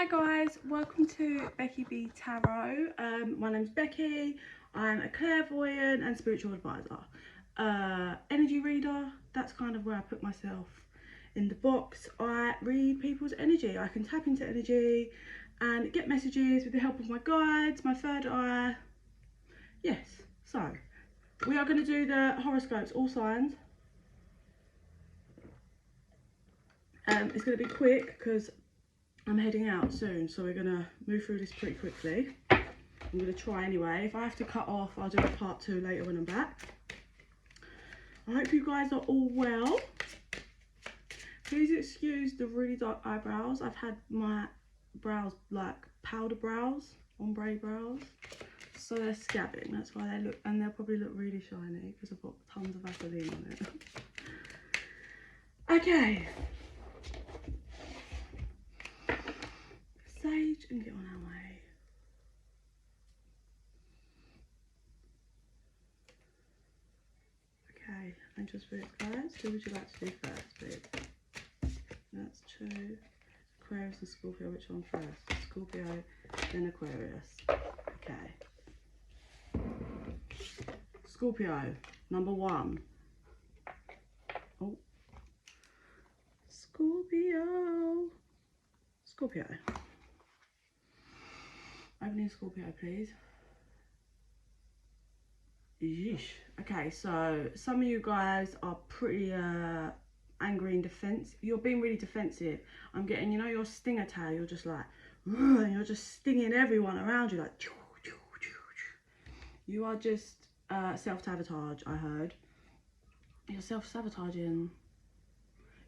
Hi guys, welcome to Becky B Tarot. My name's Becky. I'm a clairvoyant and spiritual advisor. Energy reader, that's kind of where I put myself in the box. I read people's energy. I can tap into energy and get messages with the help of my guides, my third eye. Yes, so we are going to do the horoscopes, all signs. It's going to be quick because I'm heading out soon, so we're going to move through this pretty quickly. I'm going to try anyway. If I have to cut off, I'll do a part 2 later when I'm back. I hope you guys are all well. Please excuse the really dark eyebrows. I've had my brows like powder brows, ombre brows. So they're scabbing, that's why they look, and they'll probably look really shiny because I've got tons of Vaseline on it. Okay. Sage and get on our way. Okay, Angel Spirits guys, who would you like to do first, please? That's 2. Aquarius and Scorpio, which one first? Scorpio, then Aquarius. Okay. Scorpio, number 1. Oh. Scorpio. Opening Scorpio, please. Yeesh. Okay, so some of you guys are pretty angry and defensive. You're being really defensive. I'm getting, you know, your stinger tail. You're just like, and you're just stinging everyone around you, like. You are just self-sabotage. I heard. You're self-sabotaging.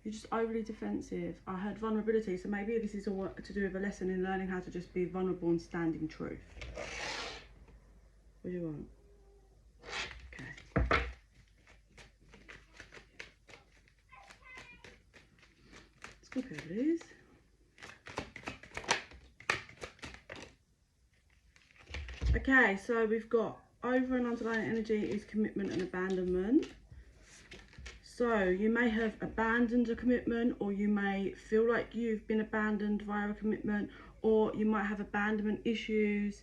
You're just overly defensive. I heard vulnerability, so maybe this is all to do with a lesson in learning how to just be vulnerable and stand in truth. What do you want? Okay. Scorpio, please. Okay, so we've got over and underlying energy is commitment and abandonment. So you may have abandoned a commitment, or you may feel like you've been abandoned via a commitment, or you might have abandonment issues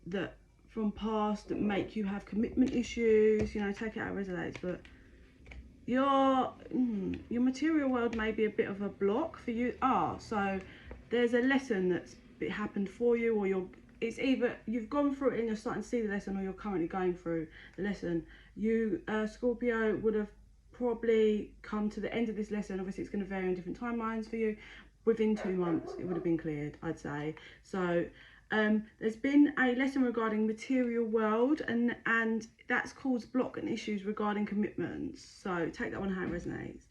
that from past that make you have commitment issues. You know, take it how it resonates. But your material world may be a bit of a block for you. So there's a lesson that's happened for you, or it's either you've gone through it and you're starting to see the lesson, or you're currently going through the lesson. You Scorpio would have probably come to the end of this lesson. Obviously it's going to vary on different timelines for you. Within 2 months it would have been cleared, I'd say. So there's been a lesson regarding material world, and that's caused block and issues regarding commitments. So take that one how it resonates.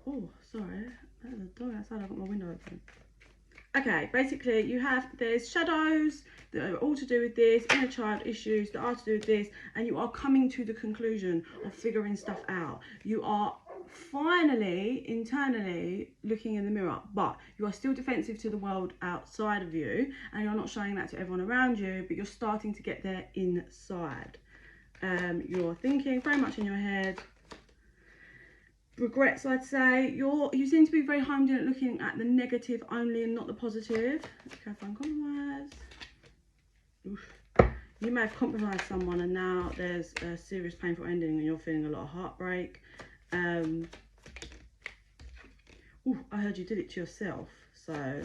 Oh, sorry, there's a dog outside. I've got my window open. Okay, basically there's shadows that are all to do with this, inner child issues that are to do with this, and you are coming to the conclusion of figuring stuff out. You are finally internally looking in the mirror, but you are still defensive to the world outside of you, and you're not showing that to everyone around you, but you're starting to get there inside. You're thinking very much in your head. Regrets, I'd say. You seem to be very homed in at looking at the negative only and not the positive. Okay, find compromise. Oof. You may have compromised someone and now there's a serious painful ending and you're feeling a lot of heartbreak. I heard you did it to yourself. So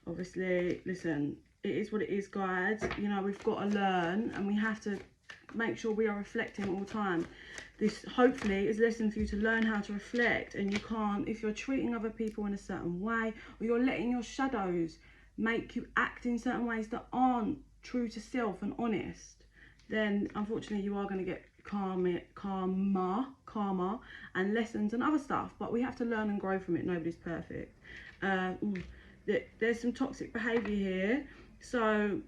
obviously, listen, it is what it is, guys. You know, we've got to learn, and we have to make sure we are reflecting all the time. This hopefully is a lesson for you to learn how to reflect, and you can't, if you're treating other people in a certain way, or you're letting your shadows make you act in certain ways that aren't true to self and honest, then unfortunately you are going to get karma and lessons and other stuff. But we have to learn and grow from it. Nobody's perfect. There's some toxic behavior here, so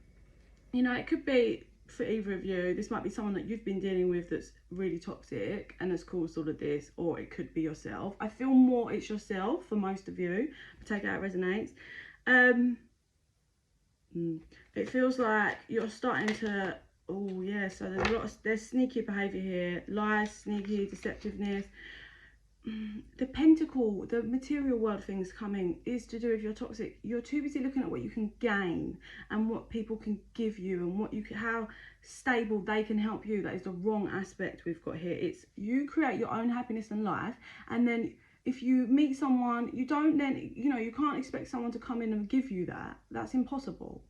you know, it could be for either of you. This might be someone that you've been dealing with that's really toxic and has caused all of this, or it could be yourself. I feel more it's yourself for most of you, but take it how it resonates. It feels like you're starting to, so there's sneaky behavior here, lies, sneaky deceptiveness. the pentacle, the material world things coming is to do with your toxic. You're too busy looking at what you can gain and what people can give you and what you can, how stable they can help you. That is the wrong aspect we've got here. It's you create your own happiness in life, and then if you meet someone, you don't then, you know, you can't expect someone to come in and give you that. That's impossible.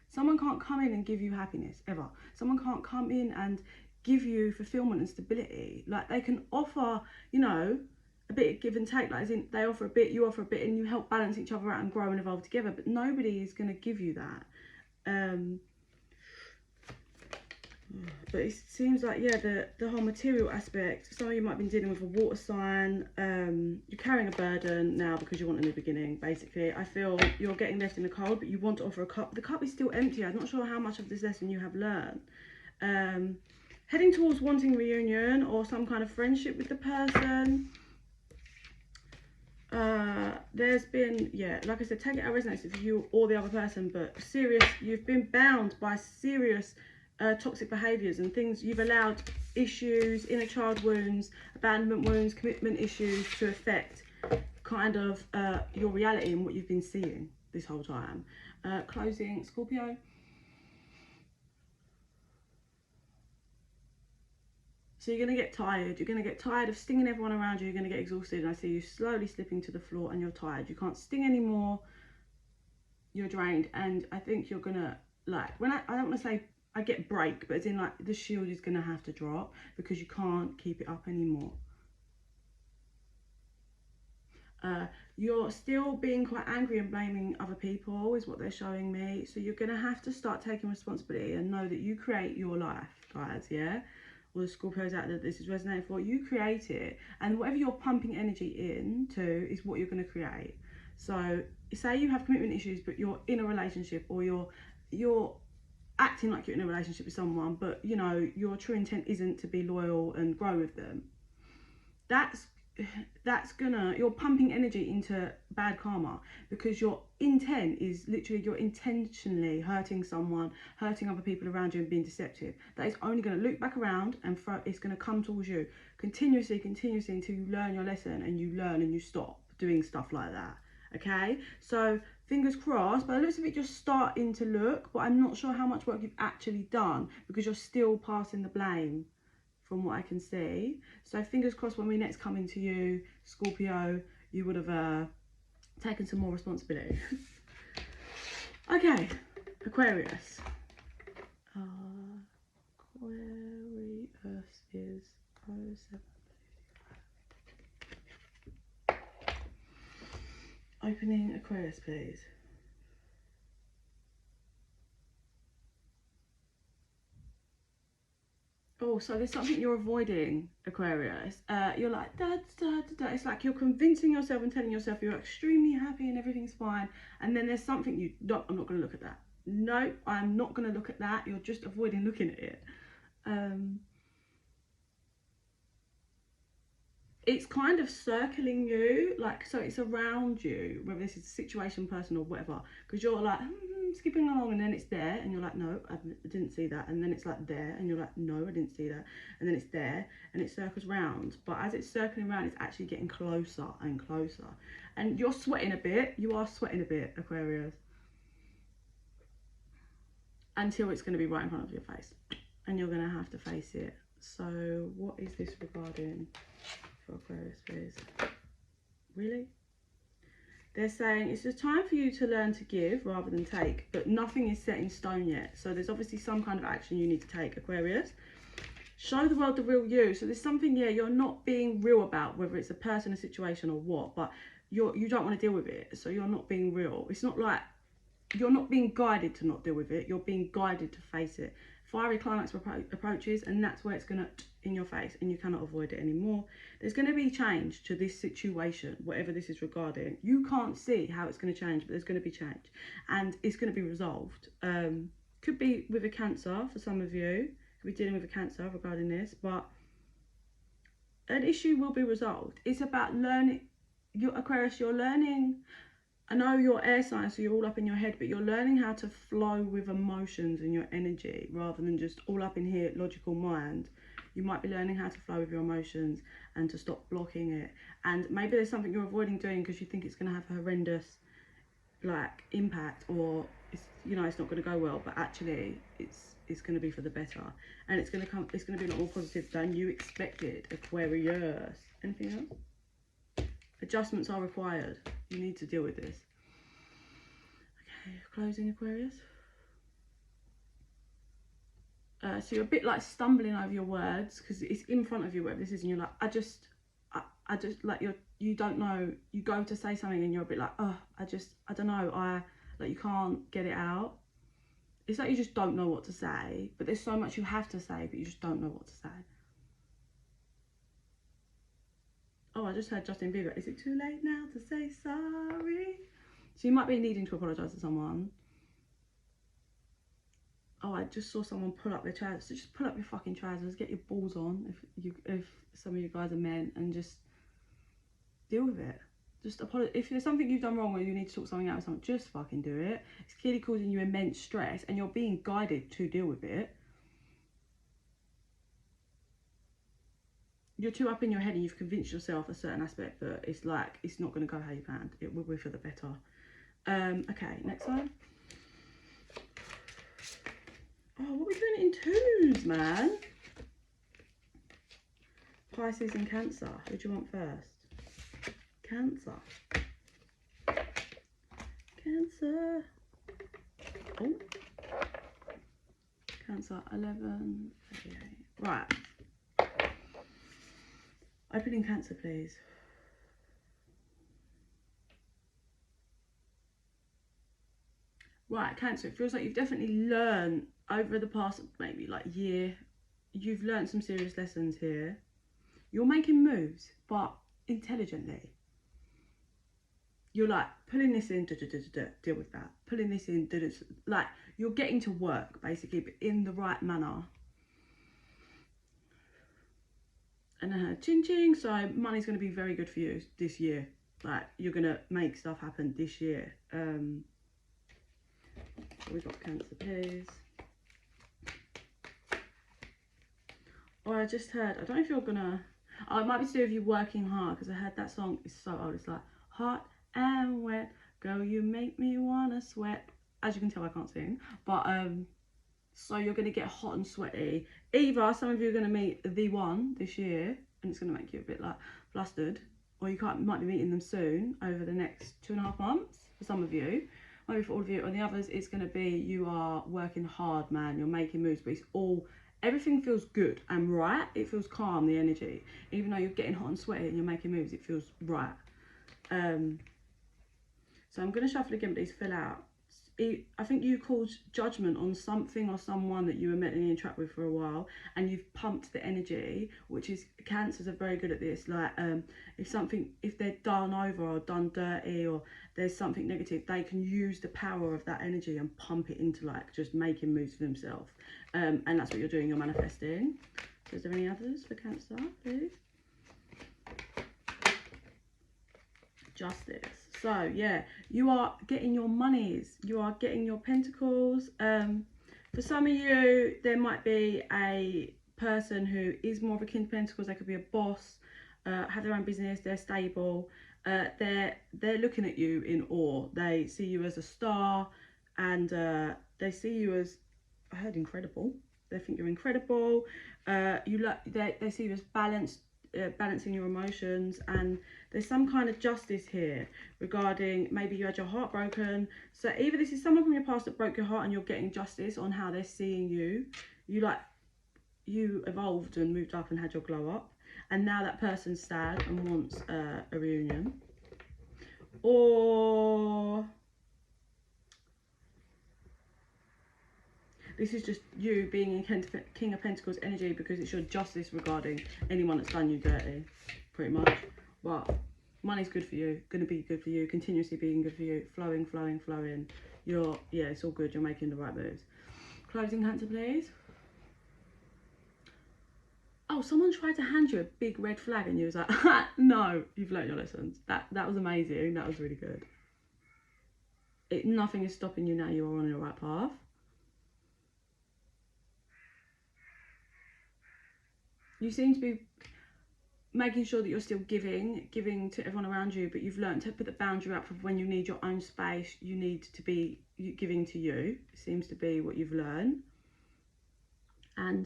Someone can't come in and give you happiness ever. Someone can't come in and give you fulfillment and stability. Like, they can offer, you know, a bit of give and take, like as in they offer a bit, you offer a bit, and you help balance each other out and grow and evolve together, but nobody is going to give you that. But it seems like, yeah, the whole material aspect, some of you might have been dealing with a water sign. You're carrying a burden now because you want a new beginning, basically. I feel you're getting left in the cold, but you want to offer a cup. The cup is still empty. I'm not sure how much of this lesson you have learned. Heading towards wanting reunion or some kind of friendship with the person. There's been, yeah, like I said, take it how it resonates with you or the other person, but serious, you've been bound by serious toxic behaviours and things. You've allowed issues, inner child wounds, abandonment wounds, commitment issues to affect kind of your reality and what you've been seeing this whole time. Closing, Scorpio. So you're going to get tired. You're going to get tired of stinging everyone around you. You're going to get exhausted. And I see you slowly slipping to the floor and you're tired. You can't sting anymore. You're drained. And I think you're going to, like, when I don't want to say I get break, but it's in like the shield is going to have to drop because you can't keep it up anymore. You're still being quite angry and blaming other people is what they're showing me. So you're going to have to start taking responsibility and know that you create your life, guys, yeah? All the Scorpios out there that this is resonating for, you create it, and whatever you're pumping energy into is what you're going to create. So say you have commitment issues, but you're in a relationship, or you're acting like you're in a relationship with someone, but you know your true intent isn't to be loyal and grow with them. That's gonna, you're pumping energy into bad karma because your intent is literally, you're intentionally hurting someone, hurting other people around you and being deceptive. That is only going to loop back around and it's going to come towards you continuously until you learn your lesson and you learn and you stop doing stuff like that. Okay, so fingers crossed. By the looks of it, you're starting to look, but I'm not sure how much work you've actually done because you're still passing the blame from what I can see. So fingers crossed when we next come into you, Scorpio, you would have taken some more responsibility. Okay, Aquarius. Aquarius is 07. Opening Aquarius, please. Oh, so there's something you're avoiding, Aquarius. You're like, da, da, da, da. It's like you're convincing yourself and telling yourself you're extremely happy and everything's fine. And then there's something you, no, I'm not going to look at that. No, I'm not going to look at that. You're just avoiding looking at it. It's kind of circling you, like, so it's around you, whether this is a situation, person, or whatever, because you're like skipping along, and then it's there, and you're like, no, I didn't see that, and then it's like there, and you're like, no, I didn't see that, and then it's there, and it circles round. But as it's circling around, it's actually getting closer and closer, and you're sweating a bit. You are sweating a bit, Aquarius, until it's going to be right in front of your face, and you're going to have to face it. So what is this regarding for Aquarius, please? Really? They're saying it's a time for you to learn to give rather than take, but nothing is set in stone yet. So there's obviously some kind of action you need to take, Aquarius. Show the world the real you. So there's something, yeah, you're not being real about, whether it's a person, a situation, or what, but you don't want to deal with it, so you're not being real. It's not like you're not being guided to not deal with it, you're being guided to face it. Fiery climax approaches, and that's where it's going to in your face, and you cannot avoid it anymore. There's going to be change to this situation, whatever this is regarding. You can't see how it's going to change, but there's going to be change, and it's going to be resolved. Could be with a Cancer for some of you, could be dealing with a Cancer regarding this, but an issue will be resolved. It's about learning. Aquarius, you're learning. I know you're air sign, so you're all up in your head, but you're learning how to flow with emotions and your energy rather than just all up in here, logical mind. You might be learning how to flow with your emotions and to stop blocking it. And maybe there's something you're avoiding doing because you think it's going to have a horrendous like impact, or it's, you know, it's not going to go well, but actually it's going to be for the better, and it's going to be a lot more positive than you expected. Aquarius. Anything else? Adjustments are required. You need to deal with this. Okay, closing, Aquarius. So you're a bit like stumbling over your words because it's in front of you, whatever this is, and you're like, I just like you don't know. You go to say something and you're a bit like, oh, I don't know. Like you can't get it out. It's like you just don't know what to say, but there's so much you have to say, but you just don't know what to say. Oh, I just heard Justin Bieber. Is it too late now to say sorry? So you might be needing to apologise to someone. Oh, I just saw someone pull up their trousers. So just pull up your fucking trousers, get your balls on if some of you guys are men, and just deal with it. Just apologize. If there's something you've done wrong or you need to sort something out with someone, just fucking do it. It's clearly causing you immense stress and you're being guided to deal with it. You're too up in your head and you've convinced yourself a certain aspect that it's like, it's not going to go how you planned. It will be for the better. Okay, next one. Oh, what are we doing in twos, man? Pisces and Cancer. Who do you want first? Cancer. Cancer. Oh. Cancer 11. 38. Right. Opening Cancer, please. Right, Cancer. It feels like you've definitely learned over the past maybe like year. You've learned some serious lessons here. You're making moves, but intelligently. You're like pulling this in, deal with that. Pulling this in, like you're getting to work basically, but in the right manner. And ching ching. So money's going to be very good for you this year. Like you're going to make stuff happen this year. We've got Cancer, please. Oh, I just heard. I don't know if you're gonna. Oh, it might be to do with you working hard because I heard that song. It's so old. It's like hot and wet, girl, you make me wanna sweat. As you can tell, I can't sing, but so you're gonna get hot and sweaty. Either some of you are gonna meet the one this year, and it's gonna make you a bit like flustered, or you might be meeting them soon over the next 2.5 months. For some of you, maybe for all of you, and the others, it's gonna be you are working hard, man. You're making moves, but it's all. Everything feels good and right. It feels calm, the energy. Even though you're getting hot and sweaty and you're making moves, it feels right. So I'm going to shuffle again, but these fill out. I think you called judgment on something or someone that you were mentally in track with for a while, and you've pumped the energy, which is, Cancers are very good at this. Like if they're done over or done dirty or there's something negative, they can use the power of that energy and pump it into like just making moves for themselves. And that's what you're doing, you're manifesting. So is there any others for Cancer, please? Justice. So yeah, you are getting your monies, you are getting your pentacles. For some of you, there might be a person who is more of a king of pentacles. They could be a boss, have their own business, they're stable, they're looking at you in awe. They see you as a star, and they see you as, I heard, incredible. They think you're incredible. They see you as balanced, balancing your emotions, and there's some kind of justice here regarding maybe you had your heart broken. So either this is someone from your past that broke your heart and you're getting justice on how they're seeing you. You evolved and moved up and had your glow up, and now that person's sad and wants a reunion. Or this is just you being in King of Pentacles energy because it's your justice regarding anyone that's done you dirty, pretty much. But money's good for you, going to be good for you, continuously being good for you, flowing, flowing, flowing. Yeah, it's all good. You're making the right moves. Closing, Cancer, please. Oh, someone tried to hand you a big red flag and you was like, no, you've learnt your lessons. That was amazing. That was really good. Nothing is stopping you now. You are on your right path. You seem to be making sure that you're still giving to everyone around you, but you've learned to put the boundary up for when you need your own space. You need to be giving to you. It seems to be what you've learned. And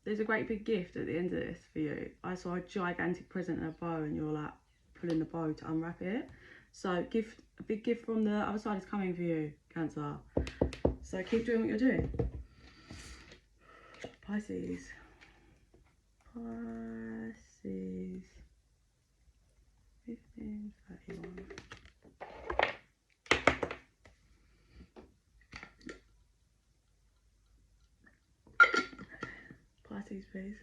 there's a great big gift at the end of this for you. I saw a gigantic present and a bow, and you're like pulling the bow to unwrap it. So a big gift from the other side is coming for you, Cancer. So keep doing what you're doing. Pisces. Pisces. 1531. Pisces, please.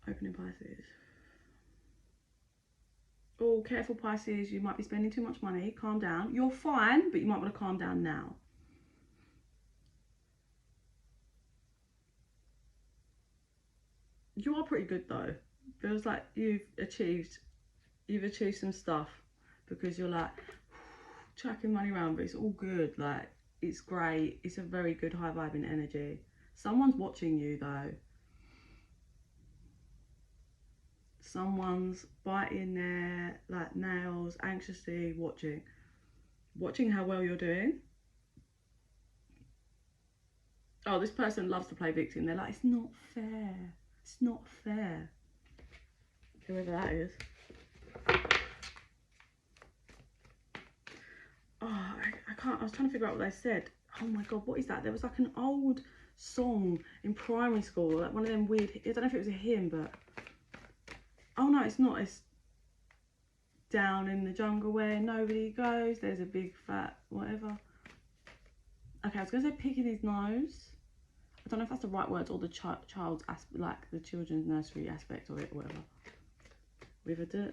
Opening Pisces. Oh, careful, Pisces. You might be spending too much money. Calm down. You're fine, but you might want to calm down now. You are pretty good though. Feels like you've achieved some stuff, because you're like chucking money around, but it's all good. Like, it's great. It's a very good high vibing energy. Someone's watching you though. Someone's biting their like nails, anxiously watching how well you're doing. Oh, this person loves to play victim. They're like, it's not fair. It's not fair. Whoever that is. Oh, I can't. I was trying to figure out what they said. Oh my god, what is that? There was like an old song in primary school, like one of them weird. I don't know if it was a hymn, but oh no, it's not. It's down in the jungle where nobody goes. There's a big fat whatever. Okay, I was gonna say picking his nose. I don't know if that's the right words or the child's aspect, like the children's nursery aspect of it, or whatever. With a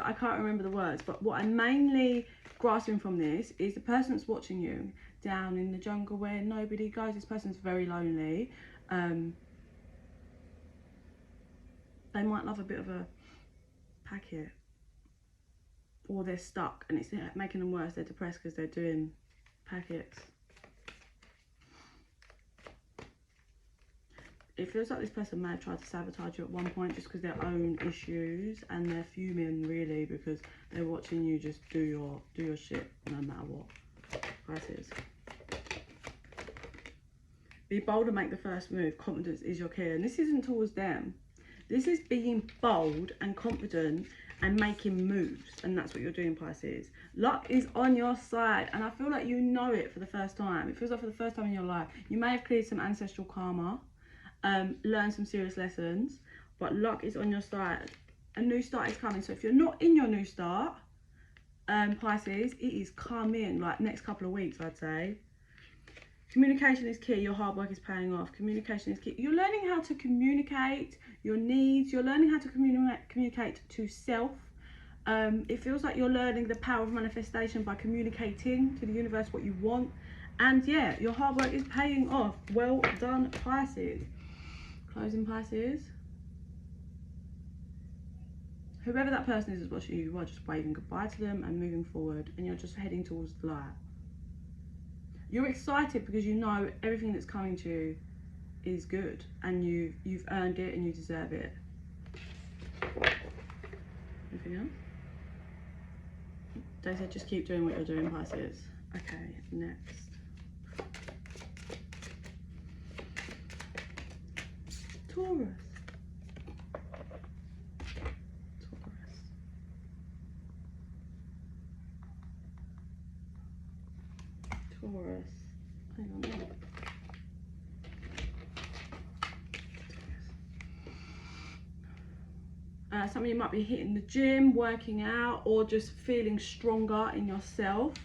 I can't remember the words, but what I'm mainly grasping from this is the person that's watching you down in the jungle where nobody goes. This person's very lonely. They might love a bit of a packet, or they're stuck and it's making them worse. They're depressed because they're doing packets. It feels like this person may have tried to sabotage you at one point just because their own issues, and they're fuming really because they're watching you just do your shit no matter what. Pisces. Be bold and make the first move. Confidence is your key, and this isn't towards them. This is being bold and confident and making moves, and that's what you're doing, Pisces. Luck is on your side, and I feel like you know it for the first time. It feels like for the first time in your life. You may have cleared some ancestral karma. Learn some serious lessons, but luck is on your side. A new start is coming. So if you're not in your new start, Pisces, it is coming like next couple of weeks, I'd say. Communication is key. Your hard work is paying off. Communication is key. You're learning how to communicate your needs. You're learning how to communicate to self. It feels like you're learning the power of manifestation by communicating to the universe what you want. And yeah, your hard work is paying off. Well done, Pisces. Closing, Pisces. Whoever that person is watching you, you are just waving goodbye to them and moving forward, and you're just heading towards the light. You're excited because you know everything that's coming to you is good, and you've earned it and you deserve it. Anything else? They said just keep doing what you're doing, Pisces. Okay, next. Taurus. Taurus. Hang on. Some of you might be hitting the gym, working out, or just feeling stronger in yourself.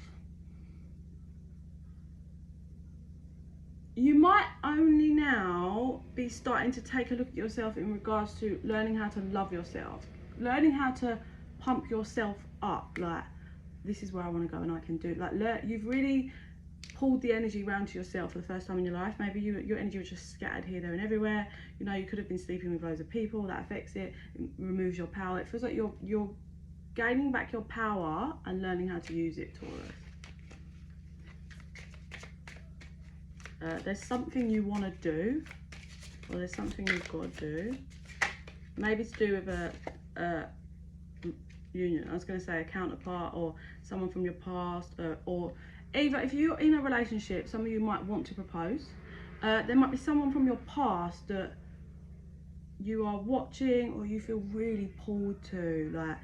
You might only now be starting to take a look at yourself in regards to learning how to love yourself, learning how to pump yourself up. Like, this is where I want to go and I can do it. Like, you've really pulled the energy round to yourself for the first time in your life. Maybe your energy was just scattered here, there and everywhere. You know, you could have been sleeping with loads of people. That affects it, removes your power. It feels like you're gaining back your power and learning how to use it, Taurus. There's something you want to do, or there's something you've got to do. Maybe to do with a union. I was going to say a counterpart or someone from your past, or either if you're in a relationship, some of you might want to propose. There might be someone from your past that you are watching, or you feel really pulled to, like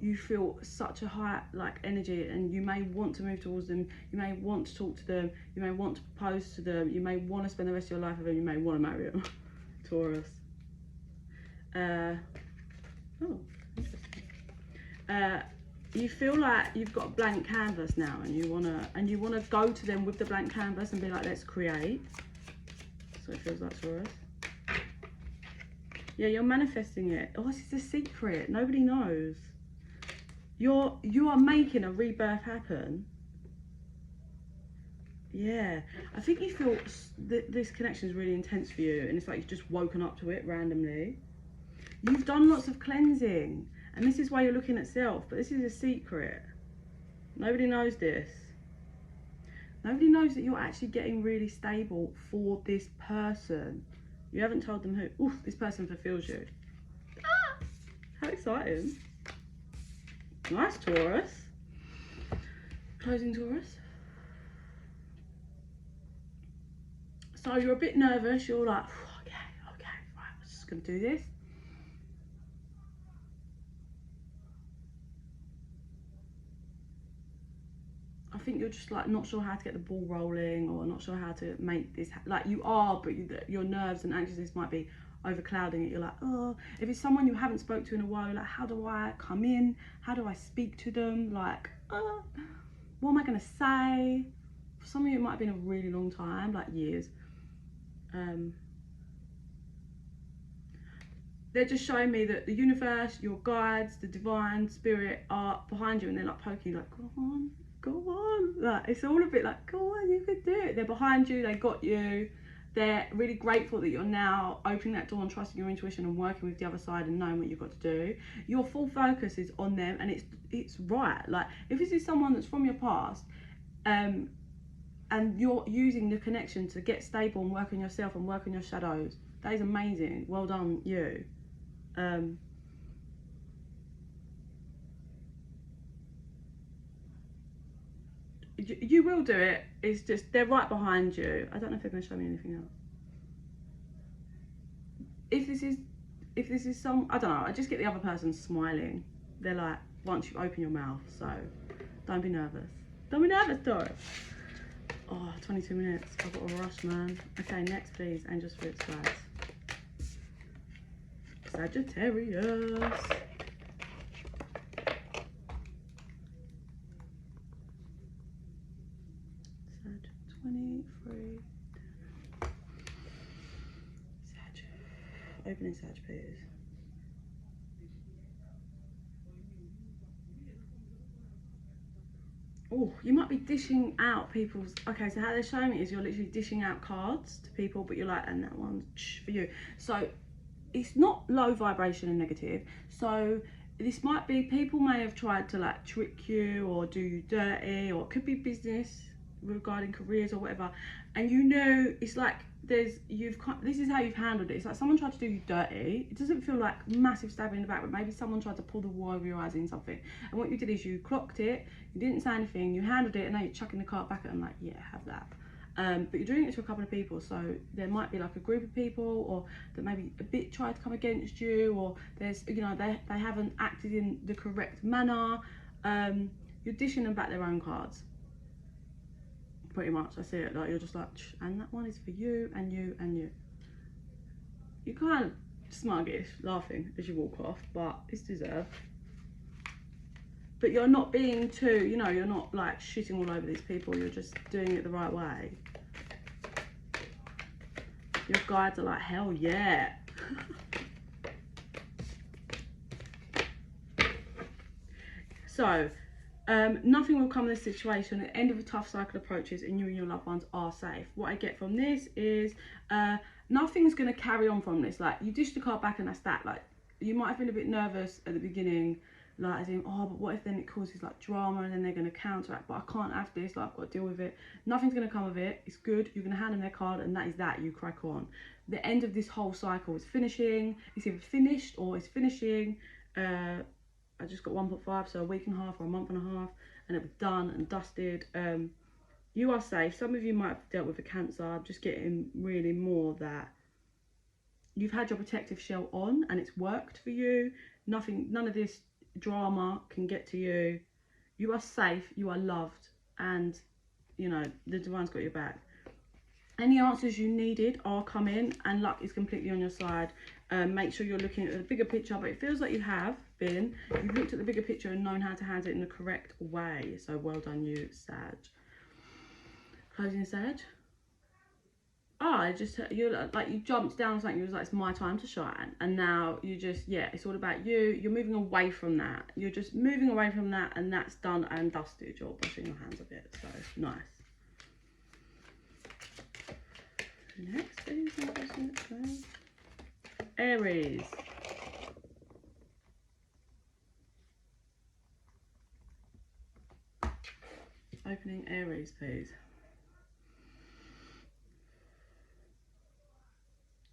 you feel such a high energy, and you may want to move towards them, you may want to talk to them, you may want to propose to them, you may want to spend the rest of your life with them, you may want to marry them. Taurus. Oh, interesting. You feel like you've got a blank canvas now, and you wanna go to them with the blank canvas and be like, let's create. So it feels like, Taurus. Yeah, you're manifesting it. Oh, this is a secret. Nobody knows. You are making a rebirth happen. Yeah, I think you feel this connection is really intense for you, and it's like you've just woken up to it randomly. You've done lots of cleansing, and this is why you're looking at self, but this is a secret. Nobody knows this. Nobody knows that you're actually getting really stable for this person. You haven't told them who. Oof, this person fulfills you. Ah, how exciting. Nice, Taurus. Closing, Taurus. So you're a bit nervous. You're like, okay, right, I'm just going to do this. I think you're just like not sure how to get the ball rolling, or not sure how to make this like you are, but your nerves and anxiousness might be overclouding it. You're like, oh, if it's someone you haven't spoke to in a while, you're like, how do I come in? How do I speak to them? Like, what am I gonna say? For some of you it might have been a really long time, like years. They're just showing me that the universe, your guides, the divine spirit are behind you, and they're like poking you, like, go on, like it's all a bit like, go on, you can do it. They're behind you, they got you. They're really grateful that you're now opening that door and trusting your intuition and working with the other side and knowing what you've got to do. Your full focus is on them, and it's right. Like if this is someone that's from your past, and you're using the connection to get stable and work on yourself and work on your shadows, that is amazing. Well done, you. You will do it. It's just they're right behind you. I don't know if they're going to show me anything else. If this is some, I don't know, I just get the other person smiling. They're like, once you open your mouth, so don't be nervous. Don't be nervous, Taurus. Oh, 22 minutes. I've got a rush, man. Okay, next please, angels, spirits, guides. Sagittarius. Sag 23. Sag. Opening Sag, please. Oh, you might be dishing out people's. Okay, so how they're showing it is you're literally dishing out cards to people, but you're like, and that one's for you. So it's not low vibration and negative. So this might be people may have tried to like trick you or do you dirty, or it could be business regarding careers or whatever. And you know, it's like this is how you've handled it. It's like someone tried to do you dirty. It doesn't feel like massive stabbing in the back, but maybe someone tried to pull the wool over your eyes in something. And what you did is you clocked it, you didn't say anything, you handled it, and now you're chucking the card back at them like, yeah, have that. But you're doing it to a couple of people, so there might be like a group of people, or that maybe a bit tried to come against you, or there's, you know, they haven't acted in the correct manner. You're dishing them back their own cards. Pretty much, I see it, like you're just like, and that one is for you, and you, and you. You're kind of smuggish, laughing as you walk off, but it's deserved. But you're not being too, you know, you're not like shitting all over these people, you're just doing it the right way. Your guides are like, hell yeah. So, nothing will come in this situation. The end of a tough cycle approaches, and you and your loved ones are safe. What I get from this is nothing's going to carry on from this. Like, you dish the card back and that's that. Like, you might feel a bit nervous at the beginning, like as in, oh, but what if then it causes like drama and then they're going to counteract, but I can't have this, like I've got to deal with it. Nothing's going to come of it. It's good. You're going to hand them their card, and that is that. You crack on. The end of this whole cycle is finishing. It's either finished or it's finishing. I just got 1.5, so a week and a half or a month and a half, and it was done and dusted. You are safe. Some of you might have dealt with a Cancer. I'm just getting really more that you've had your protective shell on and it's worked for you. None of this drama can get to you. You are safe, you are loved, and you know the divine's got your back. Any answers you needed are coming, and luck is completely on your side. Make sure you're looking at the bigger picture, but it feels like you have been. You've looked at the bigger picture and known how to handle it in the correct way. So well done, you, Sag. Closing, Sag. Oh, you jumped down something. You was like, it's my time to shine, and now you just, yeah, it's all about you. You're moving away from that. You're just moving away from that, and that's done and dusted. You're washing your hands of it. So nice. Next, Aries. Opening Aries, please.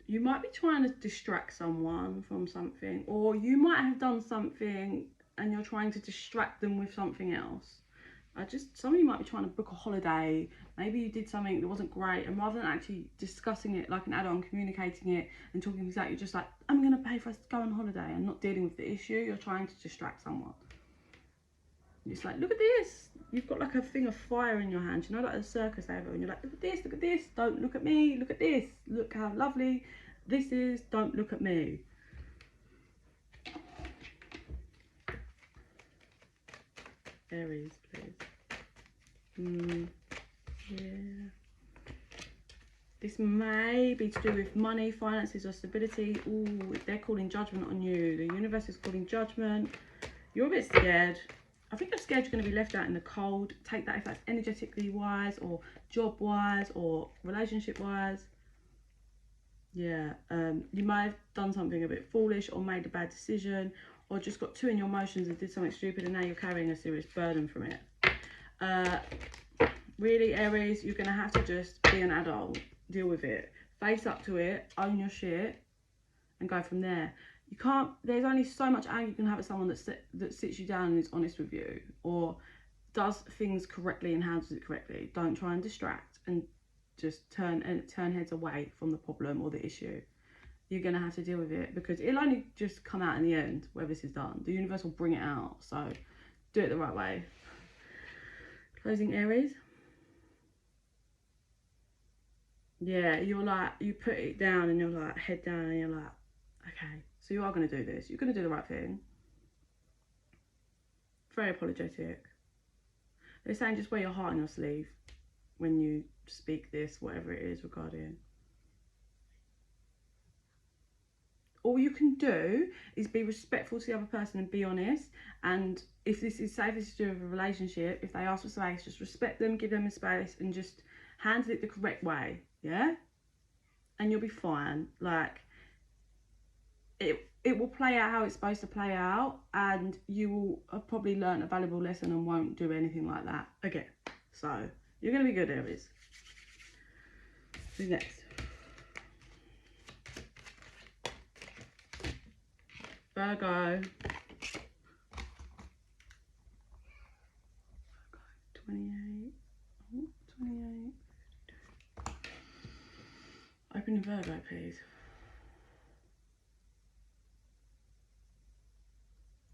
You might be trying to distract someone from something, or you might have done something and you're trying to distract them with something else. Some of you might be trying to book a holiday. Maybe you did something that wasn't great, and rather than actually discussing it like an adult and communicating it and talking things out, you're just like, I'm going to pay for us to go on holiday, and not dealing with the issue. You're trying to distract someone. It's like, look at this. You've got like a thing of fire in your hand. You know, like a circus over, and you're like, look at this, look at this. Don't look at me. Look at this. Look how lovely this is. Don't look at me. Aries, please. Yeah. This may be to do with money, finances, or stability. Ooh, they're calling judgment on you. The universe is calling judgment. You're a bit scared. I think you're scared you're going to be left out in the cold. Take that if that's energetically wise, or job wise, or relationship wise. Yeah, you may have done something a bit foolish, or made a bad decision, or just got too in your emotions and did something stupid, and now you're carrying a serious burden from it. Really, Aries, you're going to have to just be an adult, deal with it, face up to it, own your shit, and go from there. You can't, there's only so much anger you can have at someone that sits you down and is honest with you, or does things correctly and handles it correctly. Don't try and distract and just turn heads away from the problem or the issue. You're going to have to deal with it, because it'll only just come out in the end where this is done. The universe will bring it out, so do it the right way. Closing, Aries. Yeah, you're like, you put it down and you're like, head down, and you're like, okay, so you are going to do this. You're going to do the right thing. Very apologetic. They're saying just wear your heart on your sleeve when you speak this, whatever it is regarding. All you can do is be respectful to the other person and be honest. And if this is, say, this is to do with a relationship, if they ask for space, just respect them, give them a space, and just handle it the correct way. Yeah, and you'll be fine. Like, it will play out how it's supposed to play out, and you will have probably learned a valuable lesson and won't do anything like that again. So you're going to be good, Aries. Who's next? Virgo. 28. Oh, 28. Open Virgo, please.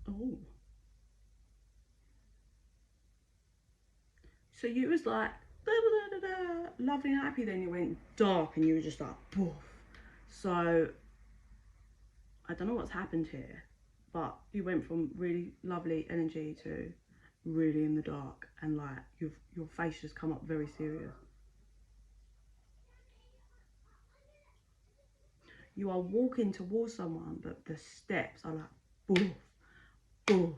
Oh. So you was like, da, da, da, da, lovely and happy, then you went dark and you were just like, poof. So, I don't know what's happened here, but you went from really lovely energy to really in the dark, and like, your face just come up very serious. You are walking towards someone, but the steps are like, boof, boof,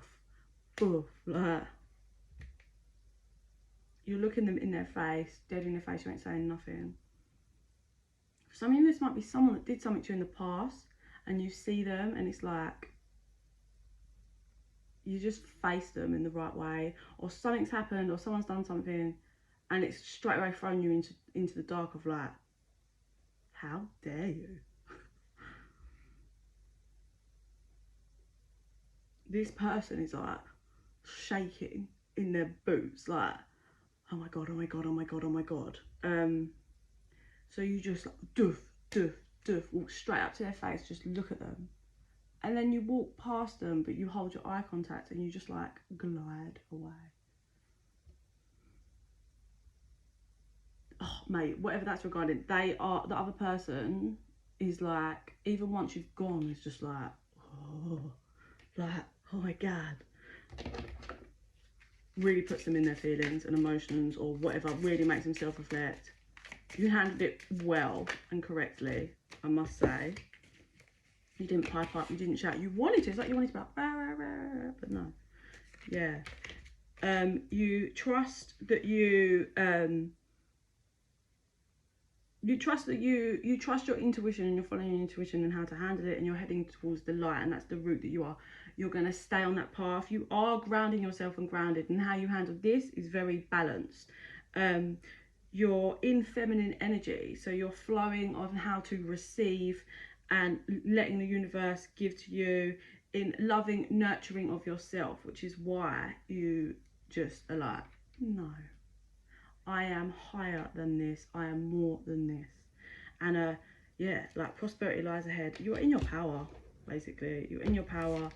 boof, like. You're looking them in their face, dead in their face, you ain't saying nothing. For some of you, this might be someone that did something to you in the past, and you see them, and it's like, you just face them in the right way, or something's happened, or someone's done something, and it's straight away thrown you into the dark of like, how dare you? This person is like shaking in their boots, like, oh my god, oh my god, oh my god, oh my god. So you just like doof, doof, doof, walk straight up to their face, just look at them, and then you walk past them, but you hold your eye contact and you just like glide away. Oh mate, whatever that's regarding, they are, the other person is like, even once you've gone, it's just like, oh, like, oh my god. Really puts them in their feelings and emotions or whatever, really makes them self-reflect. You handled it well and correctly, I must say. You didn't pipe up, you didn't shout. You wanted to, it's like you wanted to be like, rah, rah, rah, but no. Yeah. You trust that you trust your intuition, and you're following your intuition and how to handle it, and you're heading towards the light, and that's the route that you're going to stay on that path. You are grounding yourself and grounded, and how you handle this is very balanced. You're in feminine energy, so you're flowing on how to receive and letting the universe give to you in loving nurturing of yourself, which is why you just are like, no, I am higher than this, I am more than this. And yeah, like prosperity lies ahead. You're in your power, basically. You're in your power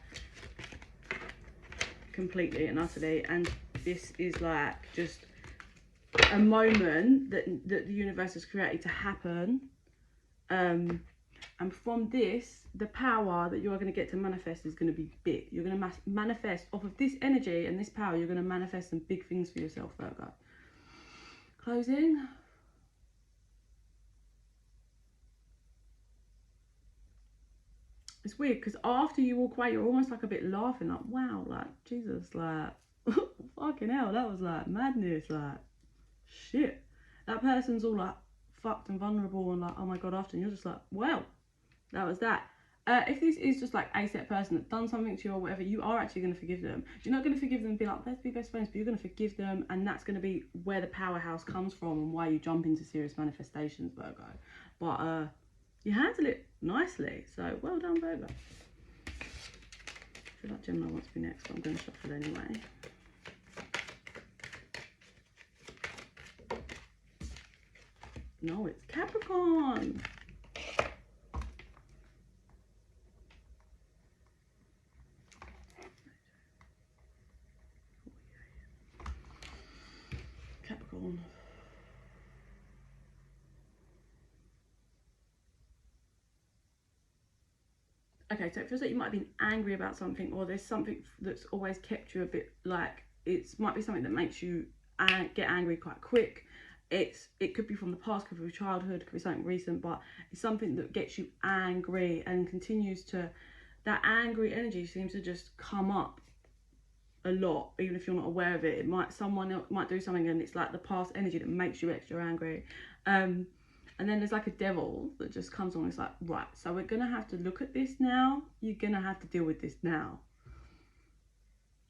completely and utterly, and this is like just a moment that the universe has created to happen, and from this, the power that you are going to get to manifest is going to be big. You're going to manifest off of this energy and this power. You're going to manifest some big things for yourself, Virgo. Closing. It's weird because after you walk away, you're almost like a bit laughing, like, wow, like, Jesus, like, fucking hell, that was like madness, like, shit. That person's all like fucked and vulnerable and like, oh my god, after, and you're just like, well, that was that. If this is just like a set person that's done something to you or whatever, you are actually going to forgive them. You're not going to forgive them and be like, let's be best friends, but you're going to forgive them, and that's going to be where the powerhouse comes from and why you jump into serious manifestations, Virgo. But you handle it nicely, so well done, Virgo. I feel like Gemini wants to be next, but I'm going to shuffle anyway. No, it's Capricorn. Capricorn. Okay, so it feels like you might have been angry about something, or there's something that's always kept you a bit like, it might be something that makes you get angry quite quick. It could be from the past, could be childhood, could be something recent, but it's something that gets you angry and continues to, that angry energy seems to just come up a lot, even if you're not aware of it. Someone else might do something and it's like the past energy that makes you extra angry. And then there's like a devil that just comes on. It's like, right, so we're going to have to look at this now. You're going to have to deal with this now.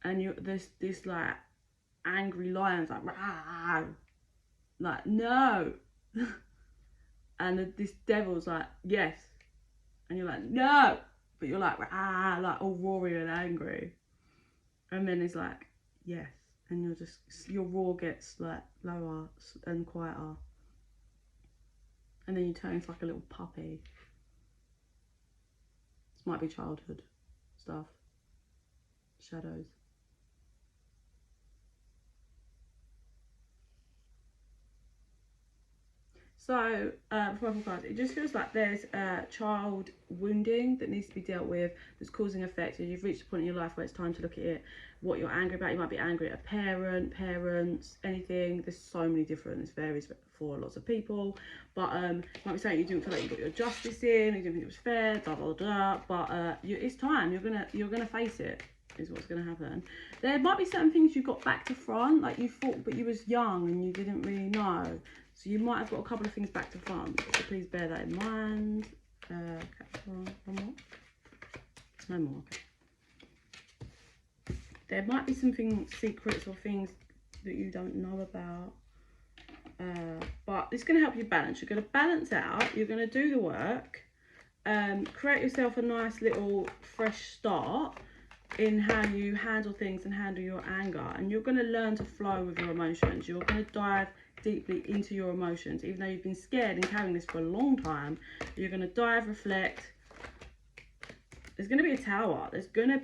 And there's this like angry lion's like, rah, like, no. And this devil's like, yes. And you're like, no. But you're like, rah, like all roaring and angry. And then it's like, yes. And your roar gets like lower and quieter. And then you turn into like a little puppy. This might be childhood stuff. Shadows. So, before I pull cards, it just feels like there's child wounding that needs to be dealt with, that's causing effects, and you've reached a point in your life where it's time to look at it, what you're angry about. You might be angry at a parent, parents, anything. There's so many different, this varies for lots of people, but it might be something you didn't feel like you got your justice in, you didn't think it was fair, blah, blah, blah, but it's time, you're gonna face it, is what's gonna happen. There might be certain things you got back to front, like you thought, but you was young and you didn't really know. So you might have got a couple of things back to front, so please bear that in mind. One more? No more. There might be something, secrets or things that you don't know about. But it's going to help you balance. You're going to balance out. You're going to do the work. Create yourself a nice little fresh start in how you handle things and handle your anger. And you're going to learn to flow with your emotions. You're going to dive deeply into your emotions. Even though you've been scared and carrying this for a long time, you're going to dive, reflect. There's going to be a tower. There's going to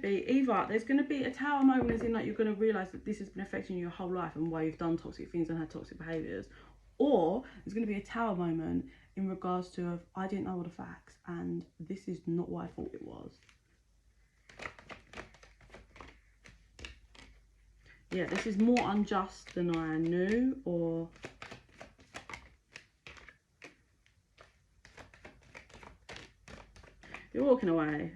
be a tower moment, as in like you're going to realise that this has been affecting you your whole life and why you've done toxic things and had toxic behaviours. Or there's going to be a tower moment in regards to I didn't know all the facts and this is not what I thought it was. Yeah, this is more unjust than I knew, or you're walking away.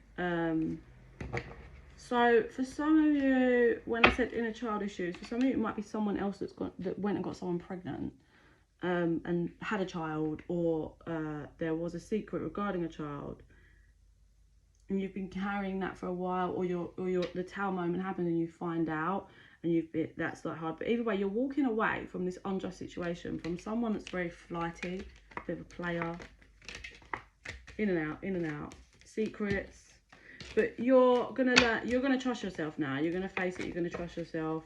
So for some of you, when I said inner child issues, for some of you it might be someone else that went and got someone pregnant and had a child, or there was a secret regarding a child and you've been carrying that for a while, or the tower moment happened and you find out and that's like hard. But either way, you're walking away from this unjust situation, from someone that's very flighty, a bit of a player, in and out, secrets. But you're gonna learn, you're gonna trust yourself now. You're gonna face it, you're gonna trust yourself.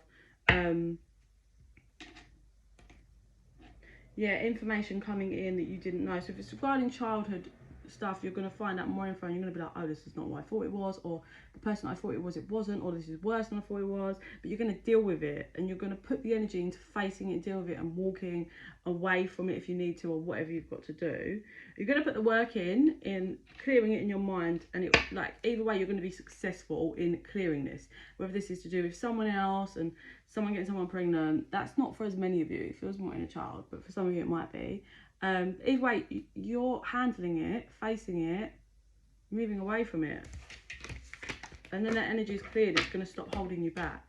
Yeah, information coming in that you didn't know. So if it's regarding childhood stuff, you're going to find out more info and you're going to be like, oh, this is not what I thought it was, or the person I thought it wasn't, or this is worse than I thought it was. But you're going to deal with it, and you're going to put the energy into facing it, deal with it, and walking away from it if you need to, or whatever you've got to do. You're going to put the work in clearing it in your mind, and it, like, either way you're going to be successful in clearing this, whether this is to do with someone else and someone getting someone pregnant. That's not for as many of you. It feels more in a child, but for some of you it might be. Either way, you're handling it, facing it, moving away from it, and then that energy is cleared. It's going to stop holding you back.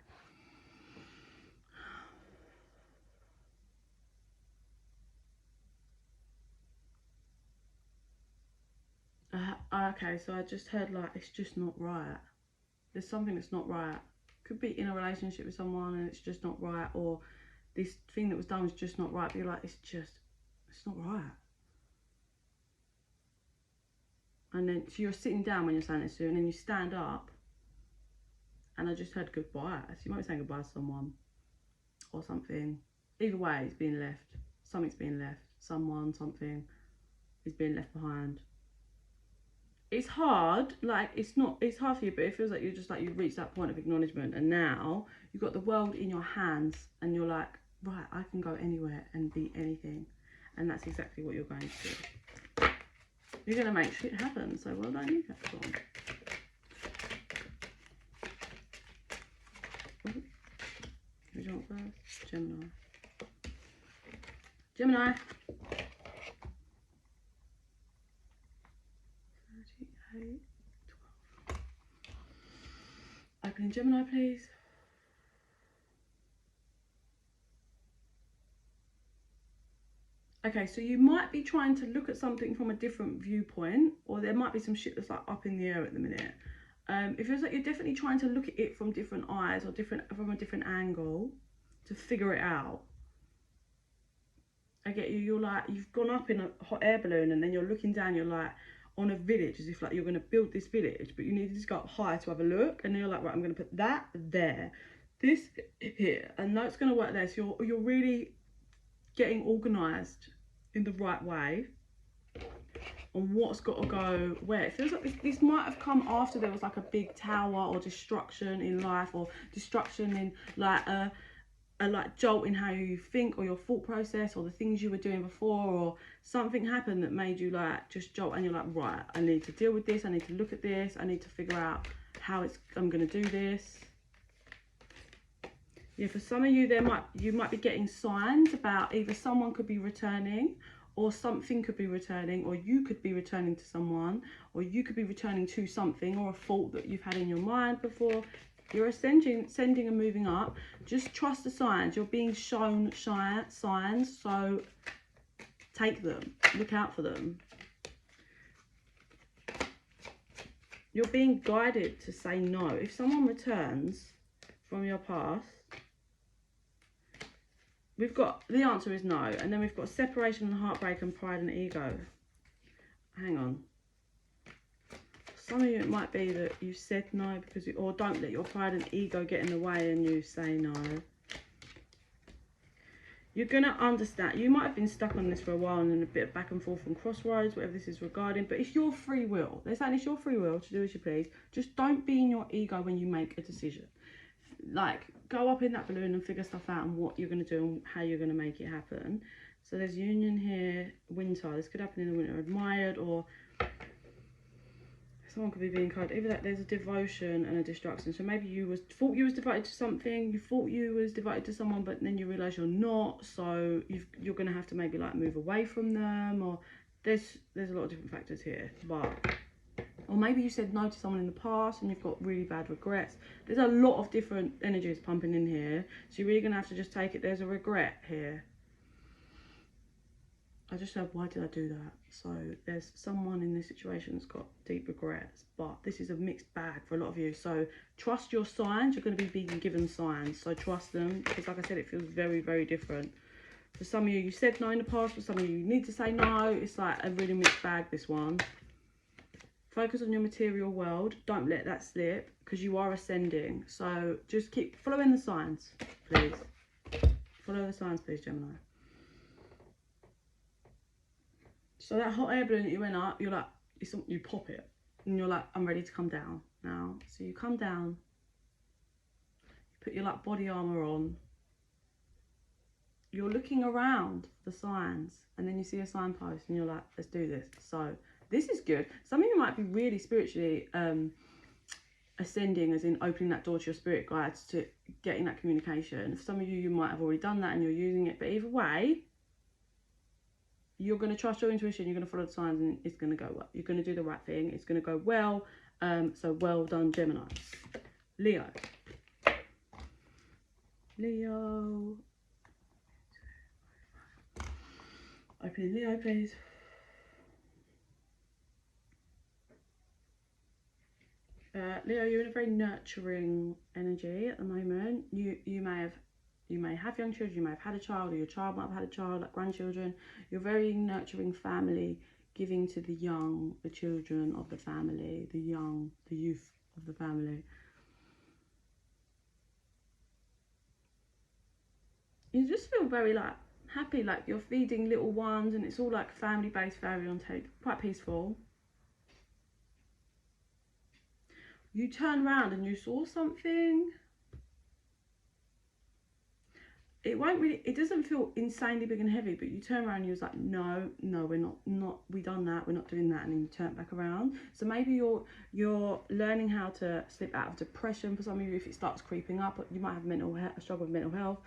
Okay, so I just heard like it's just not right. There's something that's not right. Could be in a relationship with someone and it's just not right, or this thing that was done was just not right. But you're like, it's not right. And then so you're sitting down when you're saying this to, and then you stand up, and I just heard goodbye. So you might be saying goodbye to someone or something. Either way, it's being left. Something's being left. Someone, something is being left behind. It's hard, like it's hard for you, but it feels like you've reached that point of acknowledgement, and now you've got the world in your hands, and you're like, right, I can go anywhere and be anything, and that's exactly what you're going to do. You're going to make shit happen, so well done you, Capricorn. Who do you want first? Gemini. Gemini. 38, 12. Opening Gemini, please. Okay, so you might be trying to look at something from a different viewpoint, or there might be some shit that's like up in the air at the minute. It feels like you're definitely trying to look at it from different eyes, or from a different angle to figure it out. I get you. You're like, you've gone up in a hot air balloon, and then you're looking down. You're like on a village, as if like you're going to build this village, but you need to just go up high to have a look. And then you're like, right, I'm going to put that there, this here, and that's going to work there. So you're really getting organised in the right way on what's got to go where. It feels like this might have come after there was like a big tower or destruction in life, or destruction in like a like jolt in how you think, or your thought process, or the things you were doing before, or something happened that made you like just jolt, and you're like, right, I need to deal with this, I need to look at this, I need to figure out how I'm going to do this. Yeah, for some of you, you might be getting signs about either someone could be returning, or something could be returning, or you could be returning to someone, or you could be returning to something, or a fault that you've had in your mind before. You're ascending and moving up. Just trust the signs. You're being shown signs, so take them. Look out for them. You're being guided to say no. If someone returns from your past. We've got, the answer is no. And then we've got separation and heartbreak and pride and ego. Hang on. Some of you, it might be that you said no because or don't let your pride and ego get in the way and you say no. You're going to understand. You might have been stuck on this for a while and in a bit of back and forth and crossroads, whatever this is regarding. But it's your free will. They're saying it's your free will to do as you please. Just don't be in your ego when you make a decision. Like, go up in that balloon and figure stuff out and what you're going to do and how you're going to make it happen. So there's union here, winter. This could happen in the winter. Admired, or someone could be being kind. Either that there's a devotion and a destruction. So maybe you thought you was devoted to something. You thought you was devoted to someone, but then you realise you're not. So you're going to have to maybe like move away from them. Or there's a lot of different factors here. But or maybe you said no to someone in the past and you've got really bad regrets. There's a lot of different energies pumping in here. So you're really going to have to just take it. There's a regret here. I just said, why did I do that? So there's someone in this situation that's got deep regrets, but this is a mixed bag for a lot of you. So trust your signs. You're going to be being given signs, so trust them, because like I said, it feels very, very different. For some of you, you said no in the past. For some of you, you need to say no. It's like a really mixed bag, this one. Focus on your material world. Don't let that slip, because you are ascending. So just keep following the signs, please. Follow the signs, please, Gemini. So that hot air balloon that you went up, you're like, you pop it. And you're like, I'm ready to come down now. So you come down. You put your like body armor on. You're looking around the signs. And then you see a signpost and you're like, let's do this. So this is good. Some of you might be really spiritually ascending, as in opening that door to your spirit guides, to getting that communication. For some of you, you might have already done that and you're using it. But either way, you're going to trust your intuition, you're going to follow the signs, and it's going to go well. You're going to do the right thing. It's going to go well. So well done, Gemini. Leo. Leo. Opening Leo, please. Leo, you're in a very nurturing energy at the moment. You may have young children, you may have had a child, or your child might have had a child, like grandchildren. You're very nurturing family, giving to the young, the children of the family, the young, the youth of the family. You just feel very like happy, like you're feeding little ones, and it's all like family based, very on tape, quite peaceful. You turn around and you saw something. It won't really, it doesn't feel insanely big and heavy, but you turn around and you're like, no, we're not, we done that, we're not doing that, and then you turn back around. So maybe you're learning how to slip out of depression. For some of you, if it starts creeping up, you might have a struggle with mental health,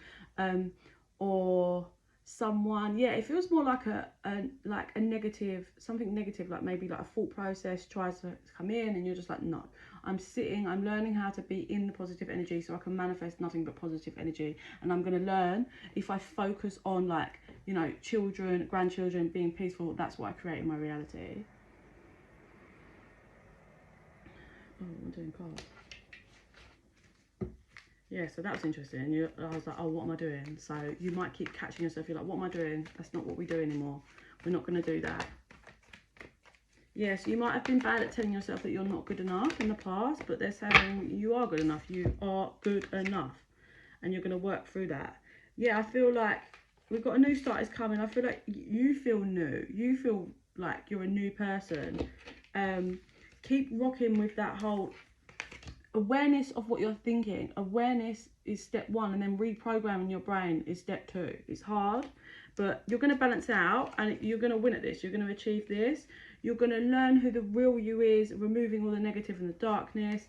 or someone, yeah, it feels more like a negative, something negative, like maybe like a thought process tries to come in, and you're just like, no, I'm learning how to be in the positive energy so I can manifest nothing but positive energy. And I'm going to learn, if I focus on, like, you know, children, grandchildren, being peaceful, that's what I create in my reality. Oh, I'm doing cards. Yeah, so that was interesting. I was like, oh, what am I doing? So you might keep catching yourself. You're like, what am I doing? That's not what we do anymore. We're not going to do that. Yeah, so you might have been bad at telling yourself that you're not good enough in the past, but they're saying you are good enough. You are good enough. And you're going to work through that. Yeah, I feel like we've got a new start is coming. I feel like you feel new. You feel like you're a new person. Keep rocking with that whole awareness of what you're thinking. Awareness is step one, and then reprogramming your brain is step two. It's hard, but you're going to balance out, and you're going to win at this. You're going to achieve this. You're going to learn who the real you is, removing all the negative and the darkness.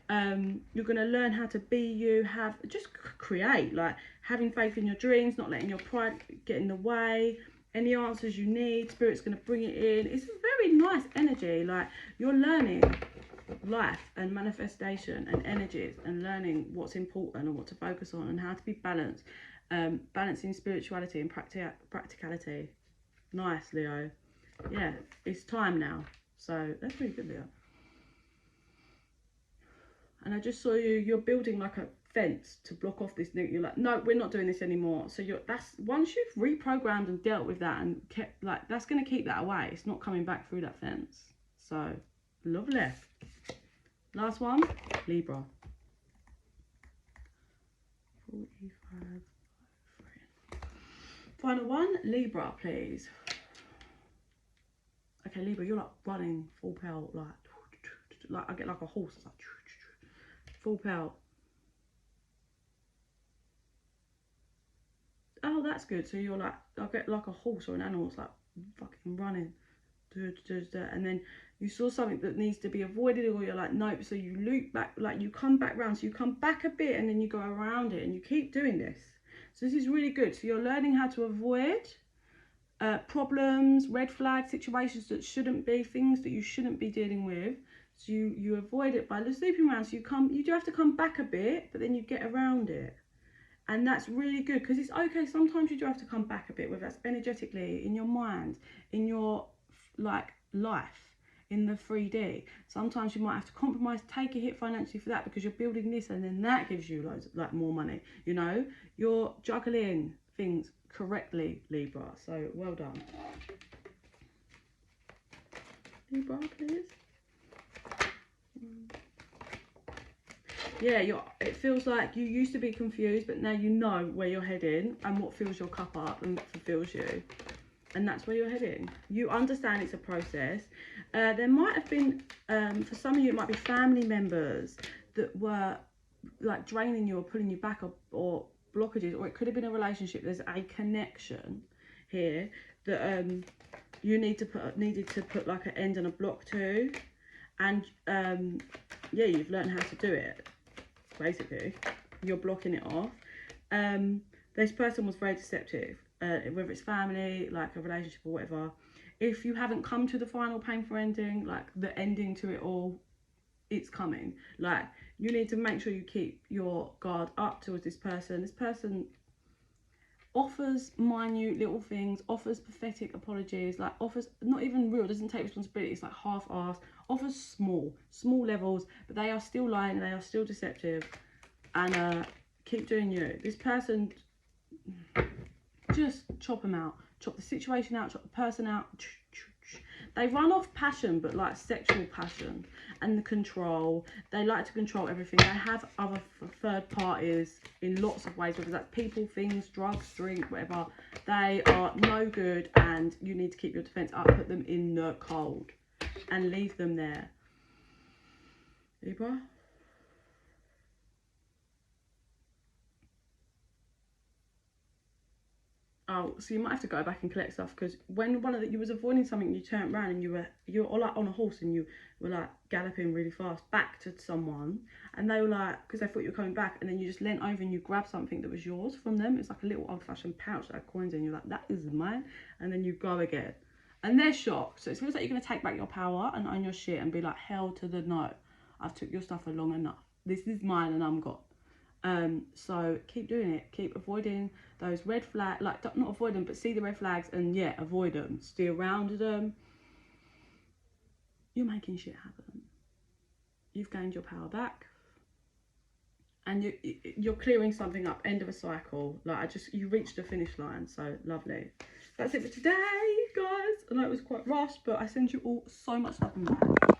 You're going to learn how to be you, just create, like having faith in your dreams, not letting your pride get in the way. Any answers you need, Spirit's going to bring it in. It's a very nice energy. Like, you're learning life and manifestation and energies, and learning what's important and what to focus on and how to be balanced. Balancing spirituality and practicality. Nice, Leo. Yeah, it's time now. So that's really good, Leo. And I just saw you're building like a fence to block off this new, you're like, no, we're not doing this anymore. So that's once you've reprogrammed and dealt with that and kept, like, that's going to keep that away. It's not coming back through that fence. So lovely. Last one, Libra. 45. Final one, Libra, please. Okay, Libra, you're like running full pelt, like I get like a horse, it's like full pelt. Oh, that's good. So you're like, I get like a horse or an animal, it's like fucking running. And then you saw something that needs to be avoided, or you're like, nope. So you loop back, like you come back round. So you come back a bit and then you go around it, and you keep doing this. So this is really good. So you're learning how to avoid problems, red flag situations that shouldn't be, things that you shouldn't be dealing with. So you avoid it by looping around. So you do have to come back a bit, but then you get around it. And that's really good, because it's okay. Sometimes you do have to come back a bit, whether that's energetically, in your mind, in your like life, in the 3D. Sometimes you might have to compromise, take a hit financially for that, because you're building this, and then that gives you loads, like, more money. You know, you're juggling things correctly, Libra. So well done, Libra, please. Yeah, it feels like you used to be confused, but now you know where you're heading and what fills your cup up and fulfills you. And that's where you're heading. You understand it's a process. There might have been, for some of you, it might be family members that were like draining you or pulling you back, or blockages, or it could have been a relationship. There's a connection here that you needed to put like an end and a block to. And yeah, you've learned how to do it. Basically, you're blocking it off. This person was very deceptive, whether it's family, like a relationship or whatever. If you haven't come to the final painful ending, like the ending to it all, it's coming. Like, you need to make sure you keep your guard up towards this person. This person offers minute little things, offers pathetic apologies, like offers not even real, doesn't take responsibility, it's like half-assed, offers small levels, but they are still lying, they are still deceptive. And keep doing you. This person, just chop them out, chop the situation out, chop the person out. They run off passion, but like sexual passion and the control. They like to control everything. They have other third parties in lots of ways, whether that's people, things, drugs, drink, whatever. They are no good, and you need to keep your defense up. Put them in the cold and leave them there. Libra. Oh, so you might have to go back and collect stuff, because when you was avoiding something, you turned around and you were like on a horse, and you were like galloping really fast back to someone, and they were like, because they thought you were coming back, and then you just leant over and you grabbed something that was yours from them. It's like a little old-fashioned pouch that had coins in. You're like, that is mine, and then you go again, and they're shocked. So it feels like you're going to take back your power and own your shit and be like, hell to the no, I've took your stuff for long enough. This is mine and I'm gone. So keep doing it, keep avoiding those red flags, like not avoid them, but see the red flags and yeah, avoid them, steer around them. You're making shit happen. You've gained your power back, and you're clearing something up. End of a cycle. Like, you reached the finish line. So lovely. That's it for today, guys. I know it was quite rushed, but I send you all so much love and light.